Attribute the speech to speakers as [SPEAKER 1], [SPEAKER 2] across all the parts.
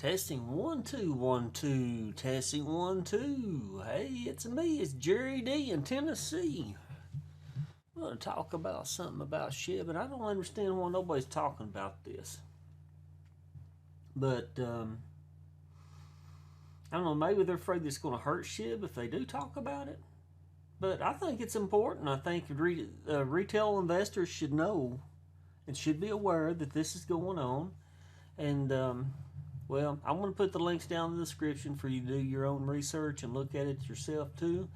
[SPEAKER 1] Testing 1 2 1 2. Testing 1 2. Hey, it's me. It's Jerry D in Tennessee. I'm going to talk about something about SHIB, and I don't understand why nobody's talking about this. But I don't know. Maybe they're afraid it's going to hurt SHIB if they do talk about it. But I think it's important. I think retail investors should know and should be aware that this is going on. And well, I'm going to put the links down in the description for you to do your own research and look at it yourself too.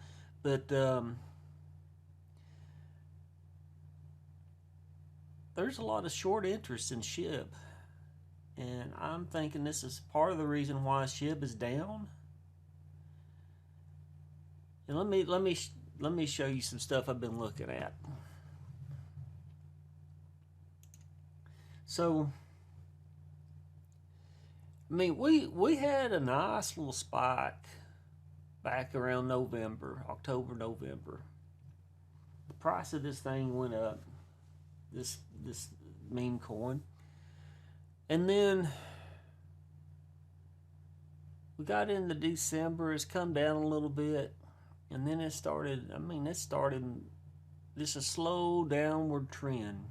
[SPEAKER 1] But there's a lot of short interest in SHIB, and I'm thinking this is part of the reason why SHIB is down. And let me show you some stuff I've been looking at. So, I mean, we had a nice little spike back around October, November. The price of this thing went up, this meme coin. And then we got into December, it's come down a little bit. And then it started just a slow downward trend.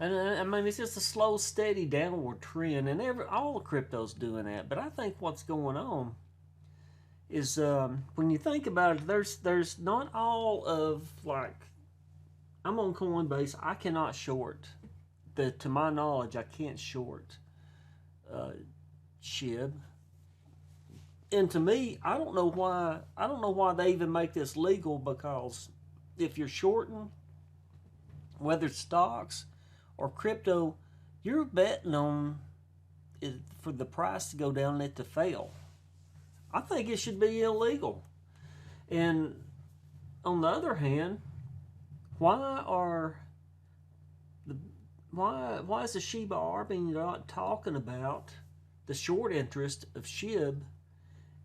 [SPEAKER 1] And I mean, it's just a slow, steady downward trend, and all the crypto's doing that. But I think what's going on is when you think about it, there's not all of, like, I'm on Coinbase. I cannot short. To my knowledge, I can't short SHIB. And to me, I don't know why they even make this legal, because if you're shorting, whether it's stocks or crypto, you're betting on it for the price to go down and it to fail. I think it should be illegal. And on the other hand, why is the Shiba Army not talking about the short interest of SHIB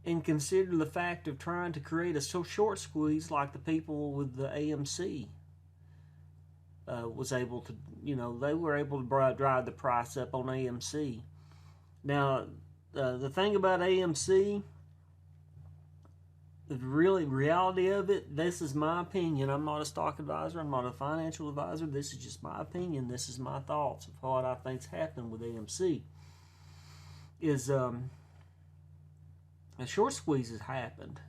[SPEAKER 1] and consider the fact of trying to create a short squeeze like the people with the AMC was able to, they were able to drive the price up on AMC. Now, the thing about AMC, the reality of it, this is my opinion. I'm not a stock advisor. I'm not a financial advisor. This is just my opinion. This is my thoughts of what I think's happened with AMC. Is a short squeeze has happened.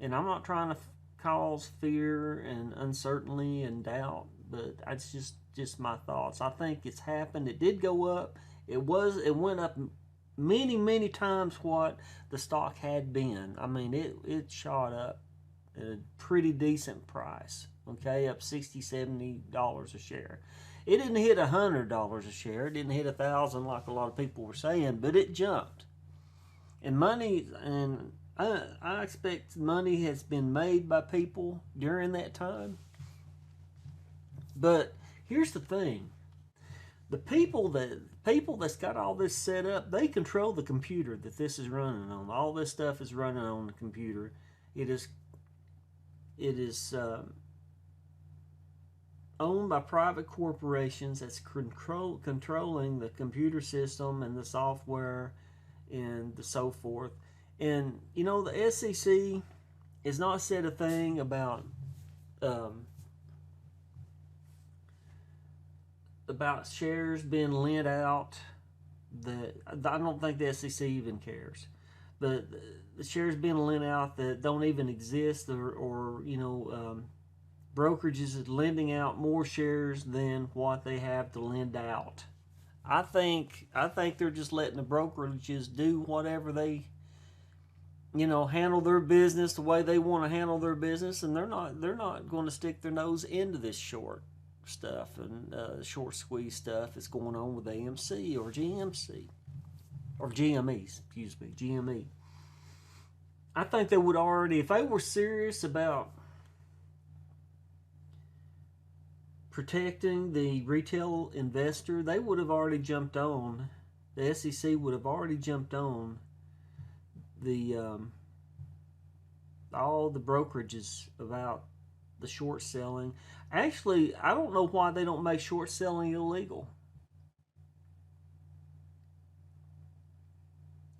[SPEAKER 1] And I'm not trying to cause fear and uncertainty and doubt, but it's just my thoughts. I think it's happened. It did go up. It went up many times what the stock had been. I mean, it shot up at a pretty decent price. Okay, up $60-$70 a share. It didn't hit $100 a share. It didn't hit $1,000 like a lot of people were saying, but it jumped. And money, and I expect money has been made by people during that time. But here's the thing. The people that's got all this set up, they control the computer that this is running on. All this stuff is running on the computer. It is owned by private corporations that's controlling the computer system and the software and so forth. And the SEC has not said a thing about shares being lent out. I don't think the SEC even cares. The shares being lent out that don't even exist, or brokerages is lending out more shares than what they have to lend out. I think they're just letting the brokerages do whatever they, handle their business the way they want to handle their business, and they're not going to stick their nose into this short stuff and short squeeze stuff that's going on with AMC or GMC or GME. I think they would already, if they were serious about protecting the retail investor, they would have already jumped on. The SEC would have already jumped on the all the brokerages about the short selling. Actually, I don't know why they don't make short selling illegal.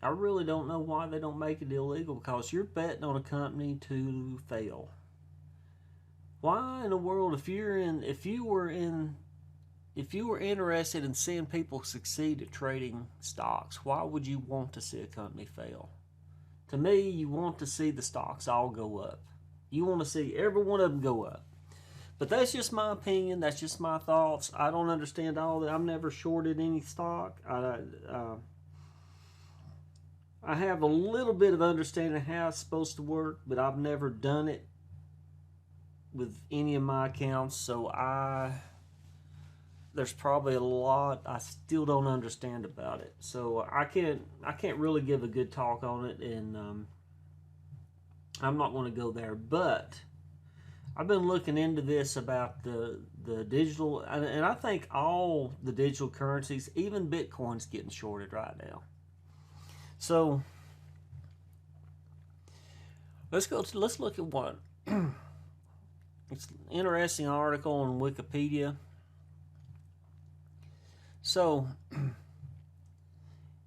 [SPEAKER 1] I really don't know why they don't make it illegal, because you're betting on a company to fail. Why in the world, if you were interested in seeing people succeed at trading stocks, why would you want to see a company fail? To me, you want to see the stocks all go up. You want to see every one of them go up. But that's just my opinion. That's just my thoughts. I don't understand all that. I've never shorted any stock. I have a little bit of understanding of how it's supposed to work, but I've never done it with any of my accounts. So there's probably a lot I still don't understand about it. So I can't really give a good talk on it, and I'm not going to go there. But I've been looking into this about the digital, and I think all the digital currencies, even Bitcoin's getting shorted right now. So let's look at one. It's an interesting article on Wikipedia. So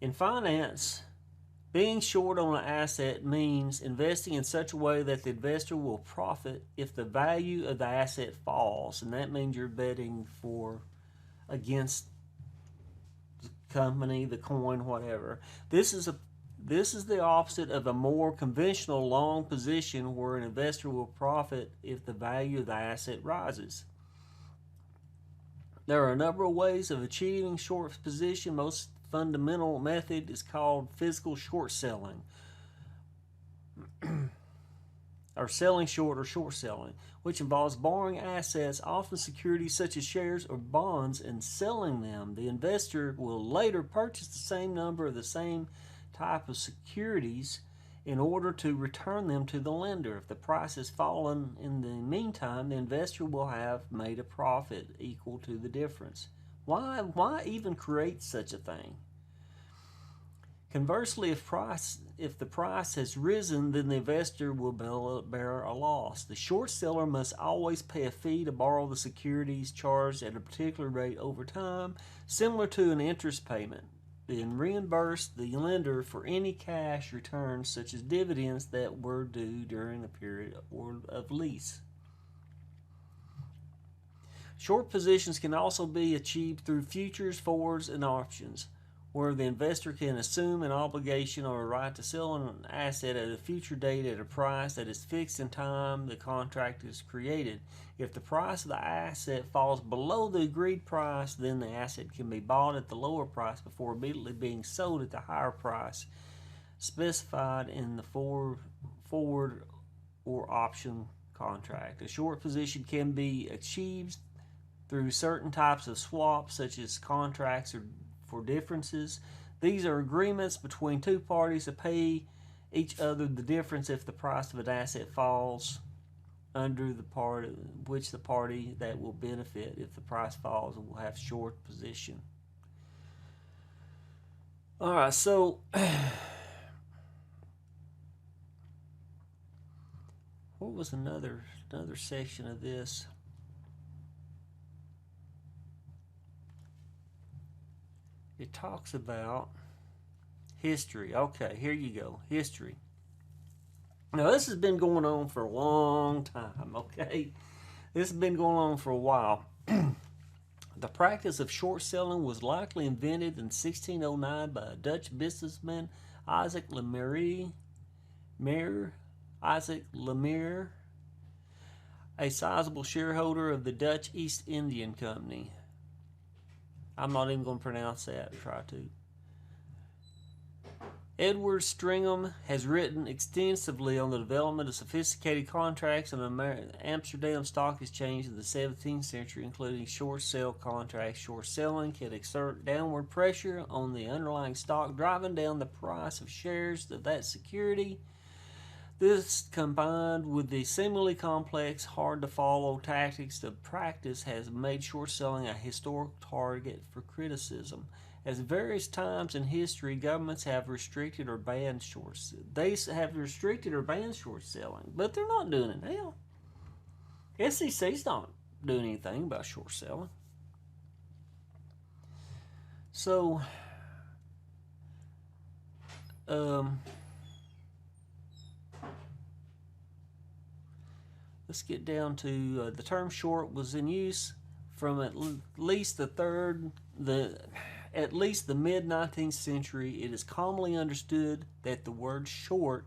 [SPEAKER 1] in finance, being short on an asset means investing in such a way that the investor will profit if the value of the asset falls, and that means you're betting against the company, the coin, whatever. This is the opposite of a more conventional long position where an investor will profit if the value of the asset rises. There are a number of ways of achieving short position. Most fundamental method is called physical short selling, or selling short or short selling, which involves borrowing assets, often securities such as shares or bonds, and selling them. The investor will later purchase the same number of the same type of securities in order to return them to the lender. If the price has fallen in the meantime, the investor will have made a profit equal to the difference. Why even create such a thing? Conversely, if the price has risen, then the investor will bear a loss. The short seller must always pay a fee to borrow the securities charged at a particular rate over time, similar to an interest payment, then reimburse the lender for any cash returns, such as dividends, that were due during the period of lease. Short positions can also be achieved through futures, forwards, and options, where the investor can assume an obligation or a right to sell an asset at a future date at a price that is fixed in time the contract is created. If the price of the asset falls below the agreed price, then the asset can be bought at the lower price before immediately being sold at the higher price specified in the forward or option contract. A short position can be achieved through certain types of swaps, such as contracts or for differences. These are agreements between two parties to pay each other the difference if the price of an asset falls under the part which the party that will benefit. If the price falls, will have short position. All right, so what was another section of this? It talks about history. Okay, here you go. History. Now, this has been going on for a long time, okay? This has been going on for a while. The practice of short selling was likely invented in 1609 by a Dutch businessman, Isaac Lemaire, a sizable shareholder of the Dutch East Indian Company. I'm not even going to pronounce that. Try to. Edward Stringham has written extensively on the development of sophisticated contracts on the Amsterdam Stock Exchange in the 17th century, including short sale contracts. Short selling can exert downward pressure on the underlying stock, driving down the price of shares of that security. This, combined with the seemingly complex, hard-to-follow tactics of practice, has made short selling a historic target for criticism. At various times in history, governments have restricted or banned short selling. They have restricted or banned short selling, but they're not doing it now. SEC's not doing anything about short selling. So, Let's get down to the term short was in use from at least at least the mid 19th century. It is commonly understood that the word short,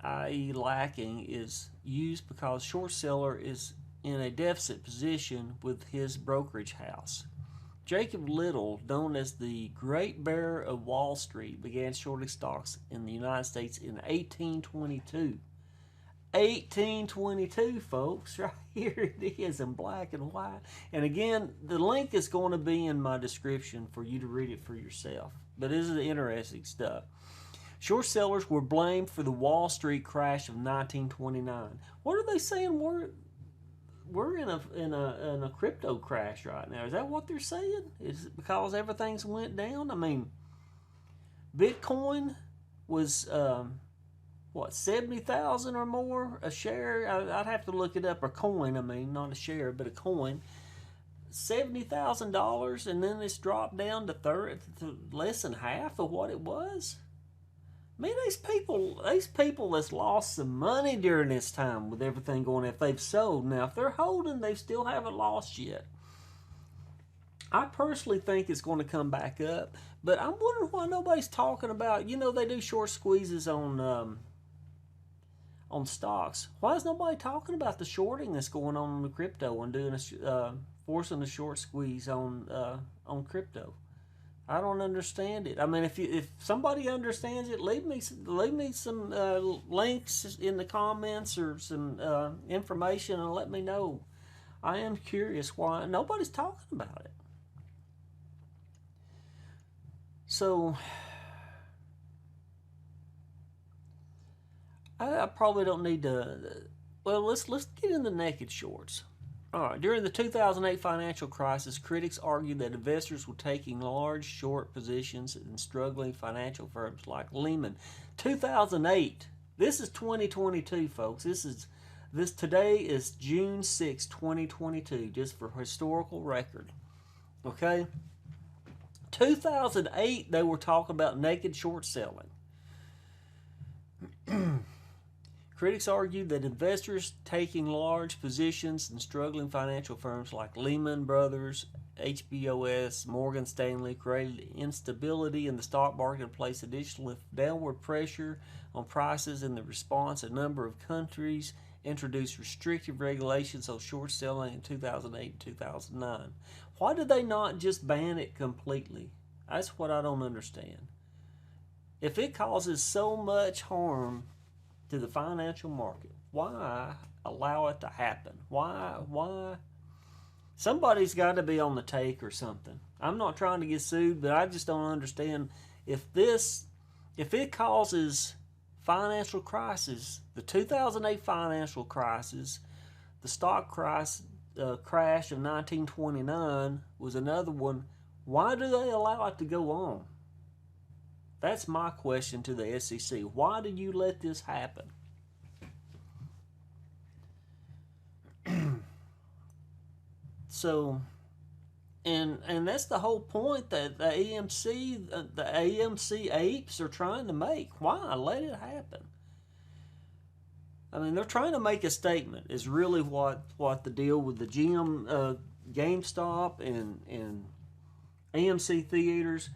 [SPEAKER 1] i.e. lacking, is used because short seller is in a deficit position with his brokerage house. Jacob Little, known as the Great Bear of Wall Street, began shorting stocks in the United States in 1822. 1822, folks, right here it is in black and white. And again, the link is going to be in my description for you to read it for yourself. But this is interesting stuff. Short sellers were blamed for the Wall Street crash of 1929. What are they saying? We're in a crypto crash right now. Is that what they're saying? Is it because everything's went down? I mean, Bitcoin was 70,000 or more a share. I'd have to look it up. A coin, I mean, not a share, but a coin. $70,000, and then it's dropped down to less than half of what it was. I mean, these people that's lost some money during this time with everything going on, if they've sold. Now, if they're holding, they still haven't lost yet. I personally think it's going to come back up, but I'm wondering why nobody's talking about, they do short squeezes on stocks. Why is nobody talking about the shorting that's going on in the crypto and doing forcing a short squeeze on crypto? I don't understand it. I mean, if somebody understands it, leave me some links in the comments or some information and let me know. I am curious why nobody's talking about it. So I probably don't need to. Well, let's get into naked shorts. All right. During the 2008 financial crisis, critics argued that investors were taking large short positions in struggling financial firms like Lehman. 2008. This is 2022, folks. Today is June 6, 2022, just for historical record. Okay? 2008, they were talking about naked short selling. Critics argued that investors taking large positions in struggling financial firms like Lehman Brothers, HBOS, Morgan Stanley created instability in the stock market and placed additional downward pressure on prices. In the response, a number of countries introduced restrictive regulations on short selling in 2008 and 2009. Why did they not just ban it completely? That's what I don't understand. If it causes so much harm to the financial market, why allow it to happen? Why? Somebody's got to be on the take or something. I'm not trying to get sued, but I just don't understand if it causes financial crisis, the 2008 financial crisis, the stock crash of 1929 was another one. Why do they allow it to go on? That's my question to the SEC. Why do you let this happen? So, and that's the whole point that the AMC apes are trying to make. Why let it happen? I mean, they're trying to make a statement. Is really what the deal with the GameStop and AMC theaters.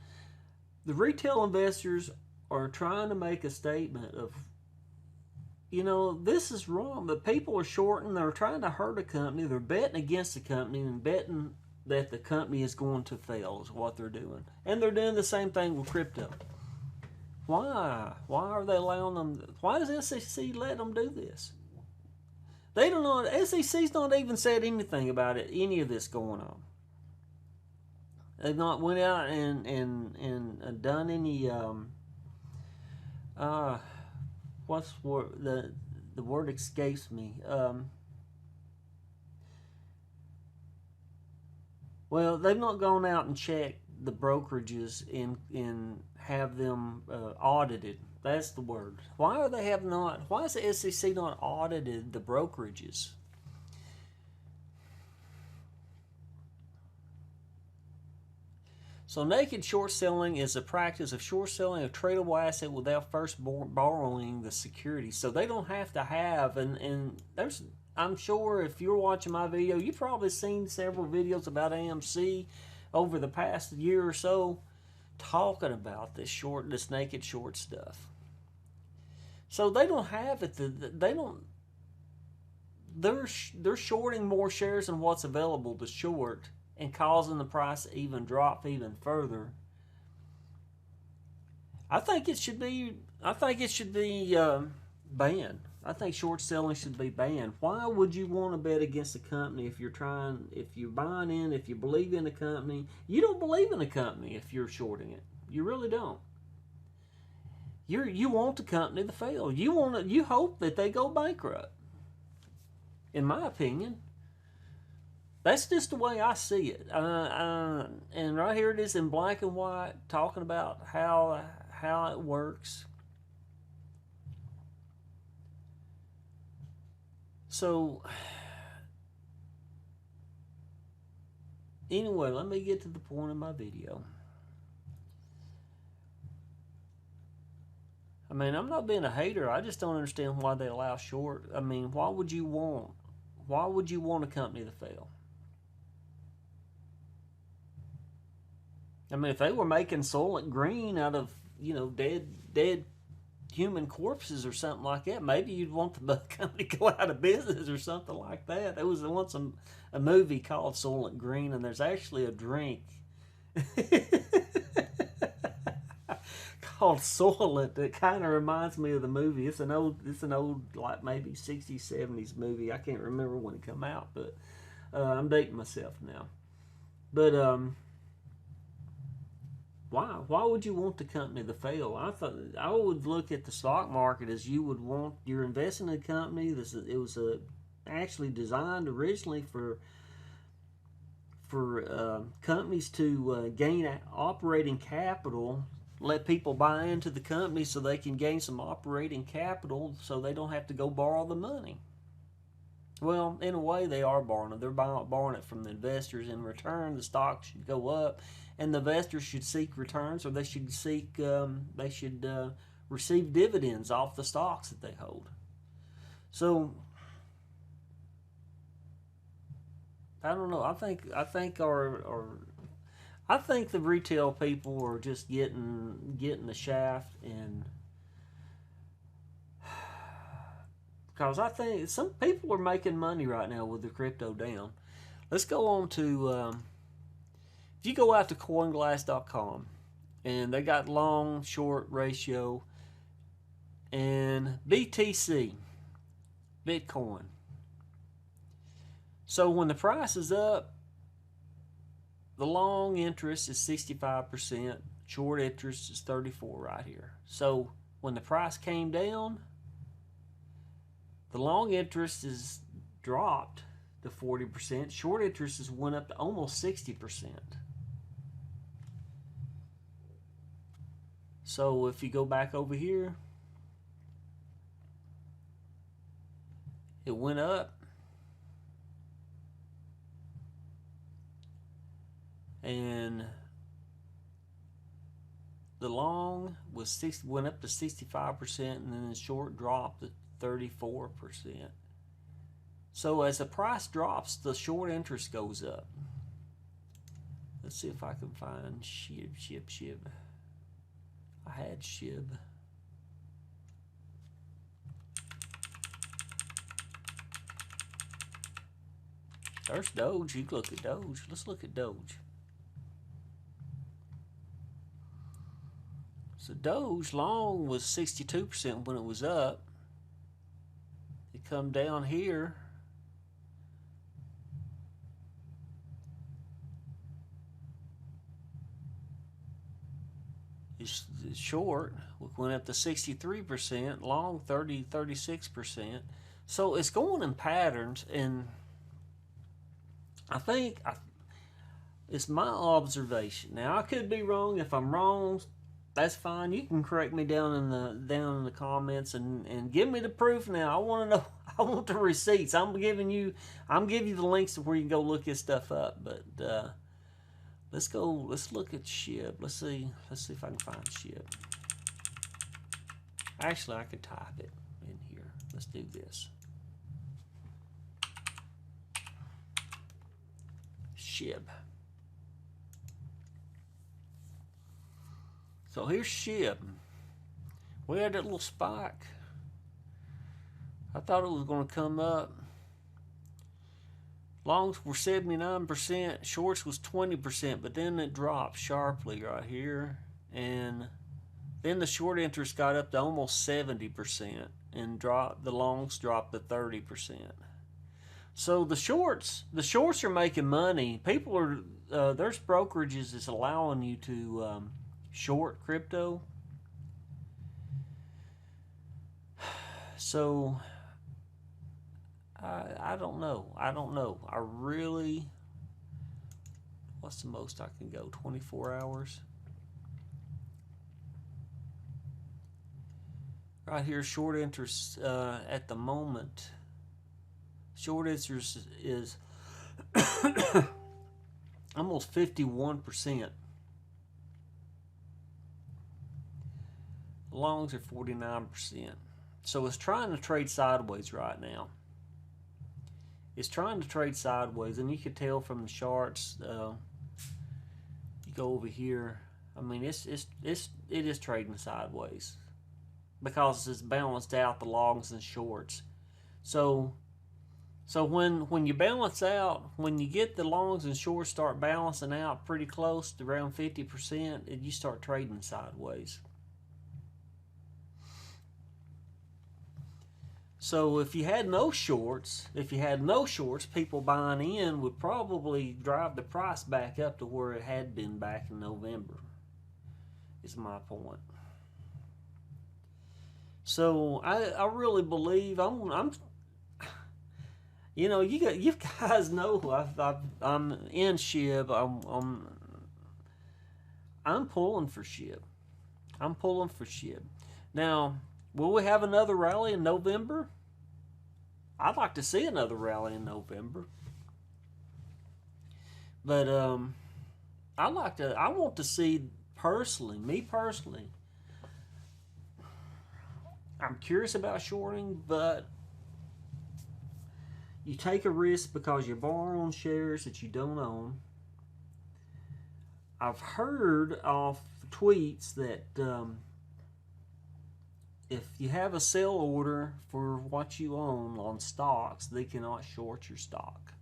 [SPEAKER 1] The retail investors are trying to make a statement of, this is wrong. The people are shorting. They're trying to hurt a company. They're betting against the company and betting that the company is going to fail is what they're doing. And they're doing the same thing with crypto. Why? Why are they allowing them? Why does SEC let them do this? They don't know. SEC's not even said anything about it. Any of this going on. They've not went out and done any what's the word escapes me. Well, they've not gone out and checked the brokerages and have them audited. That's the word. Why has the SEC not audited the brokerages? So naked short selling is a practice of short selling a tradable asset without first borrowing the security. So they don't have to have, and there's, I'm sure if you're watching my video, you've probably seen several videos about AMC over the past year or so talking about this naked short stuff. So they don't have it. They're shorting more shares than what's available to short, and causing the price to even drop even further. I think it should be banned. I think short selling should be banned. Why would you want to bet against a company if you're buying in, if you believe in a company? You don't believe in a company if you're shorting it. You really don't. You want the company to fail. You hope that they go bankrupt. In my opinion. That's just the way I see it. And right here it is in black and white, talking about how it works. So, anyway, let me get to the point of my video. I mean, I'm not being a hater. I just don't understand why they allow short. I mean, why would you want a company to fail? I mean, if they were making Soylent Green out of, dead human corpses or something like that, maybe you'd want the company to go out of business or something like that. There was once a movie called Soylent Green, and there's actually a drink called Soylent that kind of reminds me of the movie. It's an old like maybe 60s, 70s movie. I can't remember when it came out, but I'm dating myself now. But why would you want the company to fail? I would look at the stock market as you're investing in a company. It was actually designed originally for companies to gain operating capital, let people buy into the company so they can gain some operating capital so they don't have to go borrow the money. Well, in a way, they are borrowing it. They're borrowing it from the investors. In return, the stock should go up, and the investors should seek returns, or they should receive dividends off the stocks that they hold. So, I don't know. I think the retail people are just getting the shaft, and because I think some people are making money right now with the crypto down. Let's go on to if you go out to coinglass.com, and they got long short ratio, and BTC, Bitcoin. So when the price is up, the long interest is 65%, short interest is 34% right here. So when the price came down, the long interest is dropped to 40%, short interest has went up to almost 60%. So if you go back over here, it went up, and the long went up to 65%, and then the short dropped to 34%. So as the price drops, the short interest goes up. Let's see if I can find SHIB. I had SHIB. There's Doge. You can look at Doge. Let's look at Doge. So Doge long was 62% when it was up. It come down here. It's short went up to 63%, long 36%. So it's going in patterns, and I think it's my observation. Now I could be wrong. If I'm wrong, that's fine. You can correct me down in the comments and give me the proof. Now I want to know. I want the receipts. I'm giving you the links to where you can go look this stuff up. But Let's go. Let's look at SHIB. Let's see if I can find SHIB. Actually, I could type it in here. Let's do this. SHIB. So here's SHIB. We had that little spike. I thought it was going to come up. Longs were 79%, shorts was 20%, but then it dropped sharply right here. And then the short interest got up to almost 70% and the longs dropped to 30%. So the shorts are making money. People are, there's brokerages that's allowing you to short crypto. So I don't know. I really, what's the most I can go? 24 hours. Right here, short interest at the moment. Short interest is almost 51%. Longs are 49%. So it's trying to trade sideways right now. It's trying to trade sideways, and you can tell from the charts. You go over here. I mean, it is trading sideways because it's balanced out the longs and shorts. So when you balance out, when you get the longs and shorts start balancing out pretty close to around 50%, and you start trading sideways. So if you had no shorts, people buying in would probably drive the price back up to where it had been back in November. Is my point. So I really believe I'm you know, you guys know I'm in SHIB. I'm pulling for SHIB. I'm pulling for SHIB. Now, will we have another rally in November? I'd like to see another rally in November. But I want to see me personally. I'm curious about shorting, but you take a risk because you're borrowing shares that you don't own. I've heard off tweets that if you have a sell order for what you own on stocks, they cannot short your stock.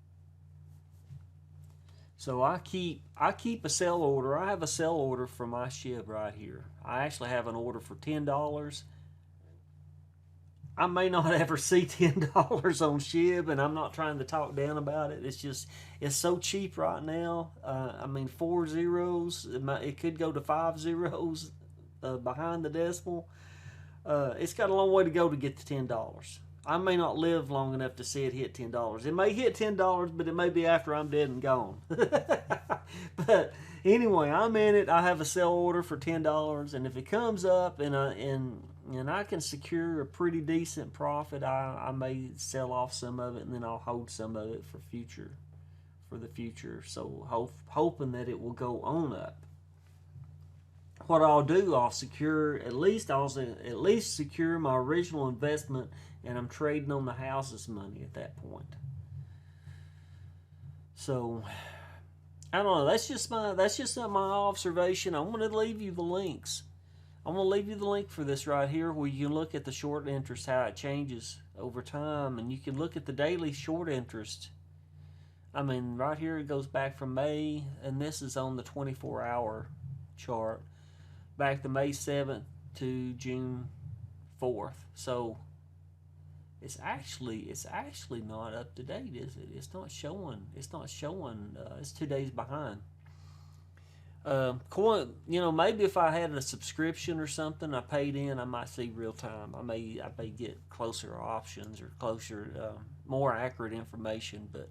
[SPEAKER 1] So I keep a sell order. I have a sell order for my SHIB right here. I actually have an order for $10. I may not ever see $10 on SHIB, and I'm not trying to talk down about it. It's so cheap right now. I mean, 4 zeros. It could go to 5 zeros behind the decimal. It's got a long way to go to get to $10. I may not live long enough to see it hit $10. It may hit $10, but it may be after I'm dead and gone. But anyway, I'm in it. I have a sell order for $10, and if it comes up and I can secure a pretty decent profit, I may sell off some of it, and then I'll hold some of it for the future. So hoping that it will go on up. What I'll do, I'll at least secure my original investment, and I'm trading on the house's money at that point. So I don't know. That's just my observation. I'm going to leave you the links. I'm going to leave you the link for this right here, where you can look at the short interest, how it changes over time, and you can look at the daily short interest. I mean, right here it goes back from May, and this is on the 24-hour chart, back to May 7th to June 4th. So it's actually not up to date, is it? It's not showing. It's 2 days behind. Maybe if I had a subscription or something, I paid in, I might see real time. I may get closer options or more accurate information. But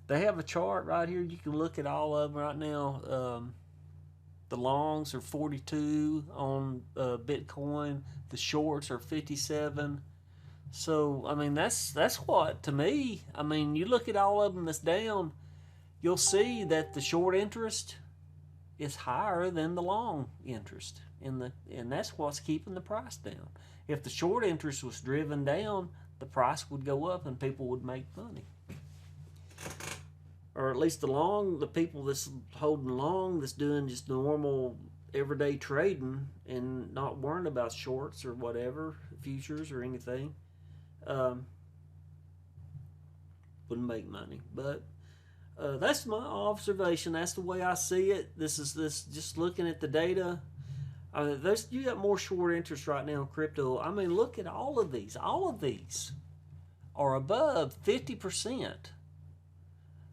[SPEAKER 1] they have a chart right here. You can look at all of them right now. The longs are 42 on Bitcoin. The shorts are 57. So I mean, that's what, to me. I mean, you look at all of them that's down. you'll see that the short interest is higher than the long interest, and that's what's keeping the price down. If the short interest was driven down, the price would go up and people would make money. Or at least the people that's holding long, that's doing just normal everyday trading and not worrying about shorts or whatever, futures or anything, wouldn't make money. But that's my observation. That's the way I see it. This just looking at the data. You got more short interest right now in crypto. I mean, look at all of these. All of these are above 50%.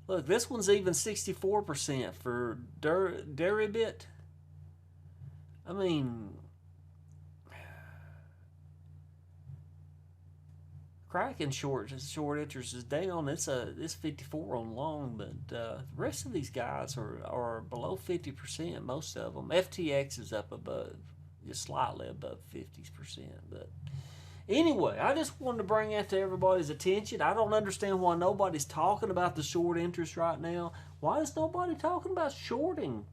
[SPEAKER 1] Look, this one's even 64% for Deribit. I mean, Kraken short interest is down. It's 54 on long, but the rest of these guys are below 50%. Most of them. FTX is up above, just slightly above 50%. But anyway, I just wanted to bring that to everybody's attention. I don't understand why nobody's talking about the short interest right now. Why is nobody talking about shorting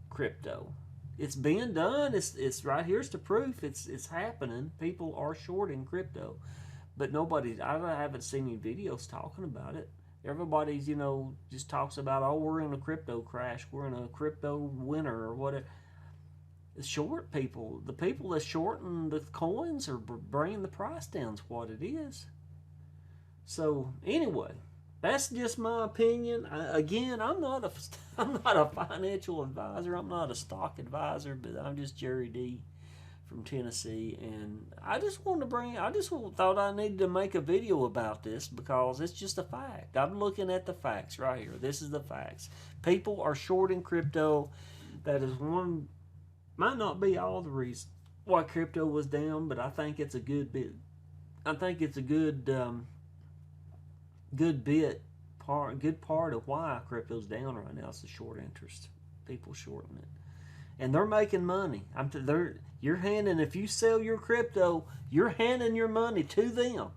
[SPEAKER 1] crypto? It's being done. It's right here's the proof. It's happening. People are shorting crypto, but I haven't seen any videos talking about it. Everybody's just talks about, oh, we're in a crypto crash, we're in a crypto winter or whatever. The short people, the people that shorten the coins are bringing the price down to what it is. So anyway, that's just my opinion. Again, I'm not a financial advisor. I'm not a stock advisor, but I'm just Jerry D from Tennessee, and I just thought I needed to make a video about this because it's just a fact. I'm looking at the facts right here. This is the facts. People are shorting crypto. That is one, might not be all the reason why crypto was down, but I think it's a good bit. I think it's a good part of why crypto's down right now. It's the short interest. People shorting it, and they're making money. You're handing, if you sell your crypto, you're handing your money to them.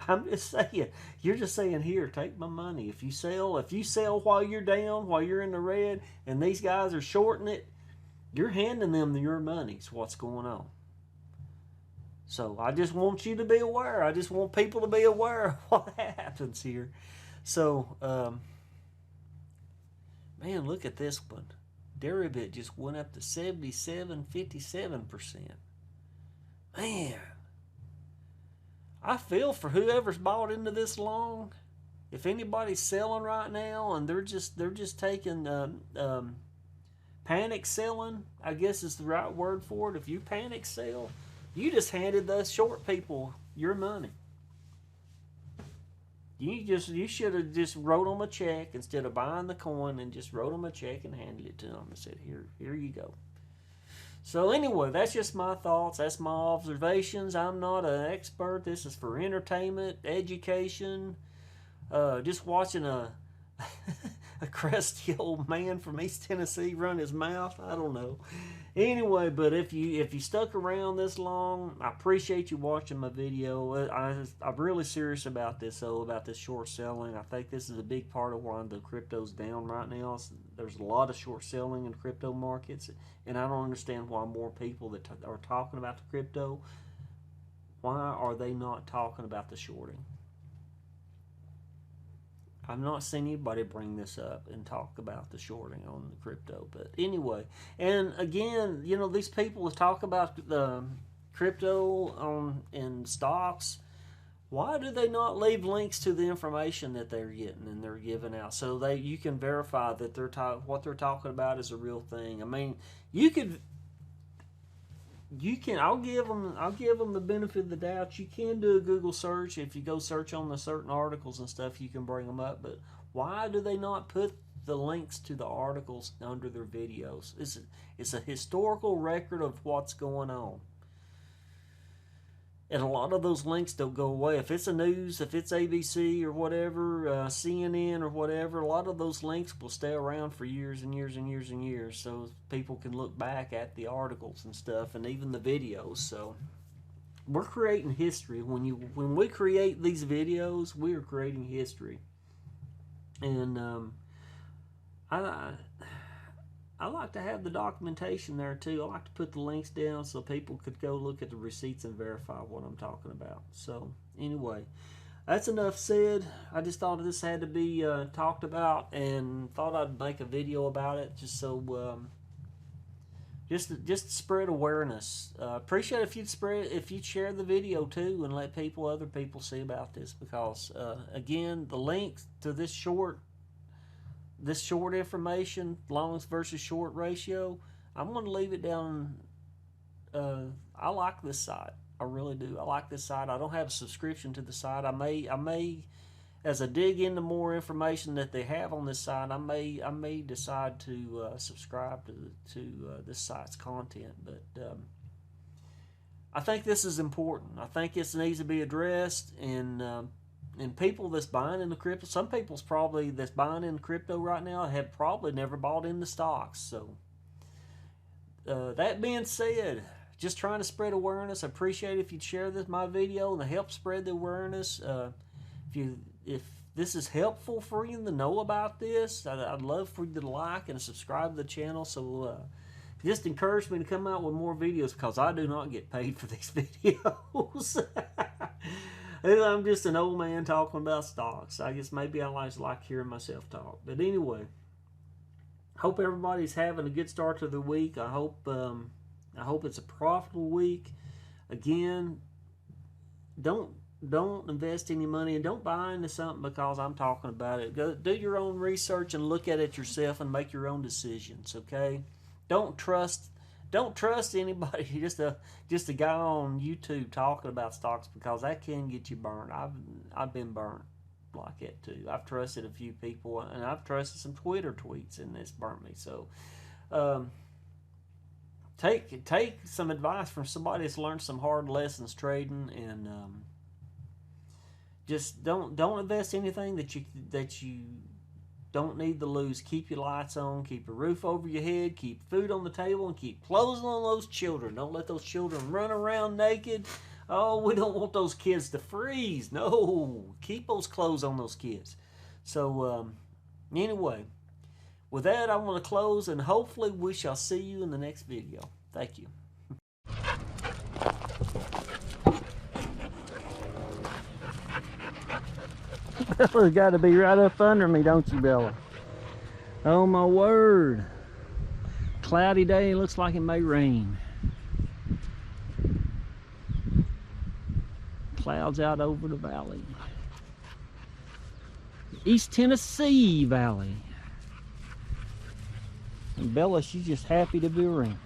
[SPEAKER 1] I'm just saying. You're just saying, here, take my money. If you sell while you're down, while you're in the red, and these guys are shorting it, you're handing them your money. Is what's going on. So I just want you to be aware. I just want people to be aware of what happens here. So, man, look at this one. Deribit just went up to 57.57%. Man, I feel for whoever's bought into this long. If anybody's selling right now and they're just taking panic selling, I guess is the right word for it. If you panic sell, you just handed those short people your money. You should have just wrote them a check instead of buying the coin, and just wrote them a check and handed it to them and said, here you go. So anyway, that's just my thoughts. That's my observations. I'm not an expert. This is for entertainment, education. Just watching a crusty old man from East Tennessee run his mouth. I don't know. Anyway, but if you stuck around this long, I appreciate you watching my video. I'm really serious about this, though, about this short selling. I think this is a big part of why the crypto's down right now. There's a lot of short selling in crypto markets, and I don't understand why more people that are talking about the crypto, why are they not talking about the shorting? I've not seen anybody bring this up and talk about the shorting on the crypto. But anyway, and again, these people that talk about the crypto in stocks, why do they not leave links to the information that they're getting and they're giving out, so you can verify that what they're talking about is a real thing? I mean, I'll give them the benefit of the doubt. You can do a Google search. If you go search on the certain articles and stuff, you can bring them up. But why do they not put the links to the articles under their videos? It's a historical record of what's going on. And a lot of those links don't go away. If it's news, if it's ABC or whatever, CNN or whatever, a lot of those links will stay around for years and years and years and years, so people can look back at the articles and stuff, and even the videos. So we're creating history. When we create these videos, we are creating history. And I like to have the documentation there too. I like to put the links down so people could go look at the receipts and verify what I'm talking about. So anyway, that's enough said. I just thought this had to be talked about, and thought I'd make a video about it just so just to spread awareness. Appreciate if you'd share the video too and let other people see about this, because again, the links to this short information, long versus short ratio, I'm going to leave it down. I like this site. I really do. I like this site. I don't have a subscription to the site. I may, as I dig into more information that they have on this site, I may decide to subscribe to this site's content. But I think this is important. I think this needs to be addressed, and people that's buying into crypto, some people's probably that's buying into crypto right now have probably never bought into stocks. So that being said, just trying to spread awareness. I appreciate it if you'd share my video and help spread the awareness. If this is helpful for you to know about this, I'd love for you to like and subscribe to the channel. So just encourage me to come out with more videos, because I do not get paid for these videos. I'm just an old man talking about stocks. I guess maybe I like hearing myself talk. But anyway, hope everybody's having a good start to the week. I hope it's a profitable week. Again, don't invest any money, and don't buy into something because I'm talking about it. Go do your own research and look at it yourself and make your own decisions. Okay? Don't trust anybody. Just a guy on YouTube talking about stocks, because that can get you burned. I've been burned like that too. I've trusted a few people, and I've trusted some Twitter tweets, and it's burnt me. So take some advice from somebody that's learned some hard lessons trading, and just don't invest anything that you don't need to lose. Keep your lights on, keep a roof over your head, keep food on the table, and keep clothes on those children. Don't let those children run around naked. Oh, we don't want those kids to freeze. No, keep those clothes on those kids. So anyway, with that, I want to close, and hopefully we shall see you in the next video. Thank you. Bella's got to be right up under me, don't you, Bella? Oh my word. Cloudy day, looks like it may rain. Clouds out over the valley. East Tennessee Valley. And Bella, she's just happy to be around.